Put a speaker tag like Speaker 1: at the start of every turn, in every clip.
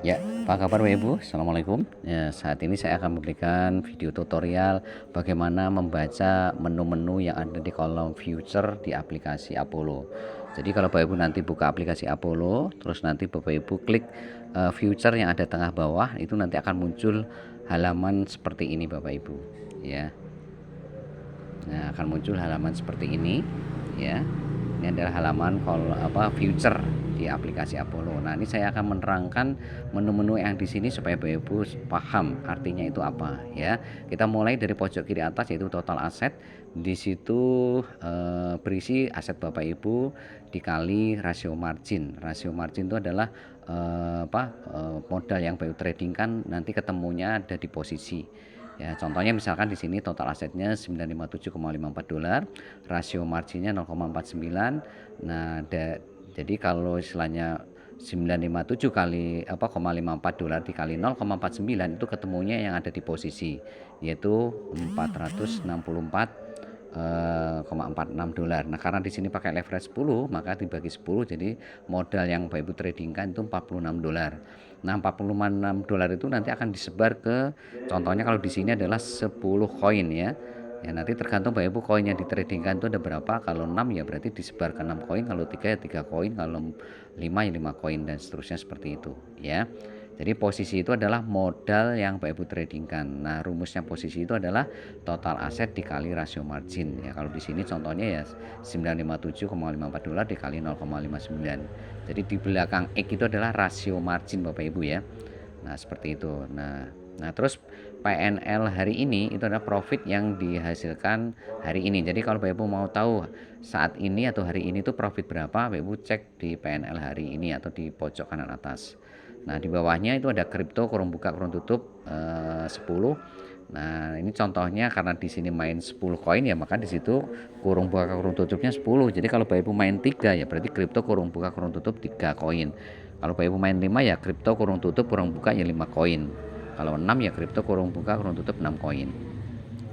Speaker 1: Ya, apa kabar Bapak Ibu? Assalamualaikum. Ya, saat ini saya akan memberikan video tutorial bagaimana membaca menu-menu yang ada di kolom future di aplikasi Apollo. Jadi kalau Bapak Ibu nanti buka aplikasi Apollo, terus nanti Bapak Ibu klik future yang ada tengah bawah, itu nanti akan muncul halaman seperti ini Bapak Ibu. Ya, nah akan muncul halaman seperti ini. Ya, ini adalah halaman future di aplikasi Apollo. Nah, ini saya akan menerangkan menu-menu yang di sini supaya Bapak Ibu paham artinya itu apa ya. Kita mulai dari pojok kiri atas yaitu total aset. Di situ berisi aset Bapak Ibu dikali rasio margin. Rasio margin itu adalah modal yang Bapak Ibu tradingkan nanti ketemunya ada di posisi. Ya, contohnya misalkan di sini total asetnya 957,54 dolar, rasio marginnya 0,49. Nah, jadi kalau istilahnya 957 kali 0,54 dolar dikali 0,49 itu ketemunya yang ada di posisi yaitu 464,46 dolar. Nah, karena di sini pakai leverage 10, maka dibagi 10 jadi modal yang Bapak Ibu tradingkan itu 46 dolar. Nah, 46 dolar itu nanti akan disebar ke, contohnya kalau di sini adalah 10 koin ya. Ya, nanti tergantung Bapak Ibu koin yang ditradingkan itu ada berapa. Kalau 6 ya berarti disebar ke 6 koin, kalau 3 ya 3 koin, kalau 5 ya 5 koin dan seterusnya seperti itu ya. Jadi posisi itu adalah modal yang Bapak Ibu tradingkan. Nah, rumusnya posisi itu adalah total aset dikali rasio margin. Ya, kalau di sini contohnya ya 957,54 dolar dikali 0,59. Jadi di belakang X itu adalah rasio margin Bapak Ibu ya. Nah, seperti itu. Nah, terus PNL hari ini itu adalah profit yang dihasilkan hari ini. Jadi kalau Bapak Ibu mau tahu saat ini atau hari ini tuh profit berapa, Bapak Ibu cek di PNL hari ini atau di pojok kanan atas. Nah, di bawahnya itu ada kripto kurung buka kurung tutup 10. Nah, ini contohnya karena di sini main 10 koin ya, maka di situ kurung buka kurung tutupnya 10. Jadi kalau Bapak Ibu main 3 ya berarti kripto kurung buka kurung tutup 3 koin. Kalau Bapak Ibu main 5 ya kripto kurung tutup kurung buka ya 5 koin. Kalau 6 ya kripto kurung buka kurung tutup 6 koin.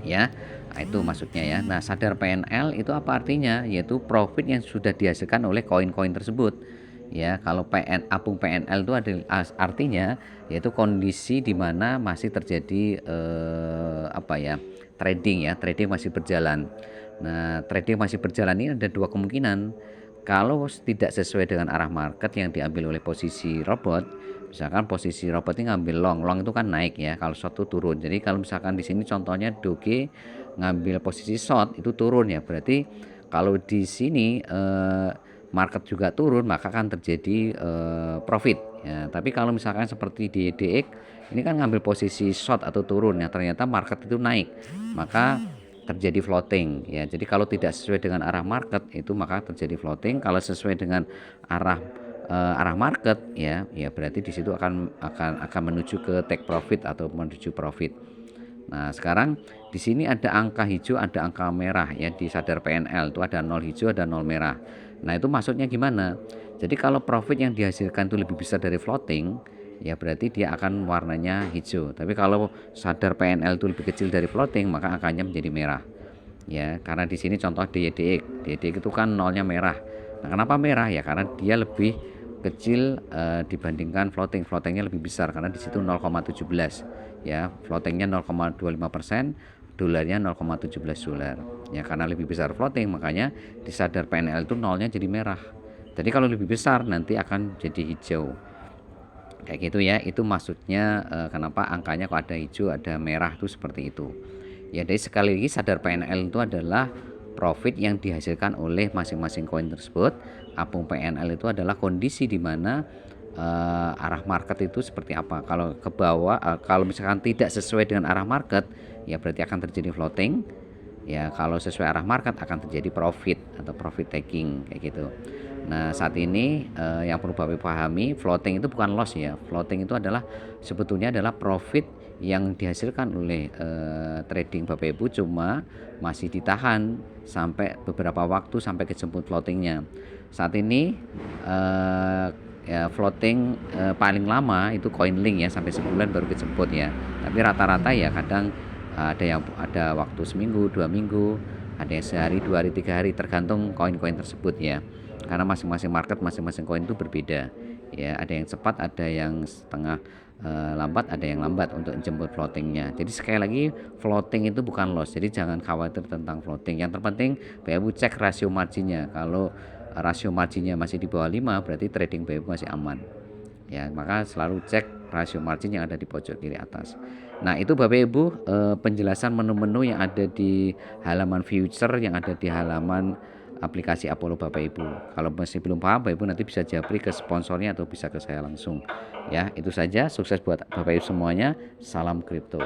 Speaker 1: Ya. Nah, itu maksudnya ya. Nah, sadar PNL itu apa artinya? Yaitu profit yang sudah dihasilkan oleh koin-koin tersebut. Ya, kalau apung PNL itu artinya yaitu kondisi di mana masih terjadi trading ya, trading masih berjalan. Nah, trading masih berjalan ini ada dua kemungkinan. Kalau tidak sesuai dengan arah market yang diambil oleh posisi robot, misalkan posisi robot ini ngambil long itu kan naik ya, kalau short itu turun. Jadi kalau misalkan di sini contohnya Doge ngambil posisi short itu turun ya, berarti kalau di sini market juga turun maka akan terjadi profit ya. Tapi kalau misalkan seperti di DX ini kan ngambil posisi short atau turun ya, ternyata market itu naik maka terjadi floating ya. Jadi kalau tidak sesuai dengan arah market itu maka terjadi floating. Kalau sesuai dengan arah market ya berarti di situ akan menuju ke take profit atau menuju profit. Nah, sekarang di sini ada angka hijau, ada angka merah ya di sadar PNL itu ada 0 hijau, ada 0 merah. Nah, itu maksudnya gimana? Jadi kalau profit yang dihasilkan itu lebih besar dari floating, ya berarti dia akan warnanya hijau. Tapi kalau sadar PNL itu lebih kecil dari floating, maka angkanya menjadi merah. Ya, karena di sini contoh DYDX. DYDX itu kan nolnya merah. Nah, kenapa merah? Ya karena dia lebih kecil dibandingkan floating. Floatingnya lebih besar karena di situ 0,17 ya, floatingnya 0,25%, dolarnya 0,17 dolar ya, karena lebih besar floating makanya di sadar PNL itu nolnya jadi merah. Jadi kalau lebih besar nanti akan jadi hijau kayak gitu ya. Itu maksudnya kenapa angkanya kok ada hijau ada merah tuh seperti itu ya. Jadi sekali lagi sadar PNL itu adalah profit yang dihasilkan oleh masing-masing koin tersebut. Apung PNL itu adalah kondisi di mana arah market itu seperti apa. Kalau ke bawah kalau misalkan tidak sesuai dengan arah market ya berarti akan terjadi floating ya. Kalau sesuai arah market akan terjadi profit atau profit taking kayak gitu. Nah, saat ini yang perlu Bapak pahami, floating itu bukan loss ya. Floating itu adalah sebetulnya adalah profit yang dihasilkan oleh trading Bapak Ibu, cuma masih ditahan sampai beberapa waktu sampai kejemput floatingnya. Saat ini ya floating paling lama itu CoinLink ya, sampai sebulan baru kejemput ya. Tapi rata-rata ya kadang ada waktu seminggu, 2 minggu, ada yang sehari, 2 hari, 3 hari, tergantung koin-koin tersebut ya. Karena masing-masing market, masing-masing koin itu berbeda ya, ada yang cepat, ada yang setengah lambat, ada yang lambat untuk jemput floatingnya. Jadi sekali lagi, floating itu bukan loss, jadi jangan khawatir tentang floating. Yang terpenting BU cek rasio marginnya. Kalau rasio marginnya masih di bawah 5, berarti trading BU masih aman. Ya, maka selalu cek rasio margin yang ada di pojok kiri atas. Nah, itu Bapak Ibu penjelasan menu-menu yang ada di halaman future, yang ada di halaman aplikasi Apollo Bapak Ibu. Kalau masih belum paham, Bapak Ibu nanti bisa japri ke sponsornya atau bisa ke saya langsung. Ya, itu saja. Sukses buat Bapak Ibu semuanya. Salam kripto.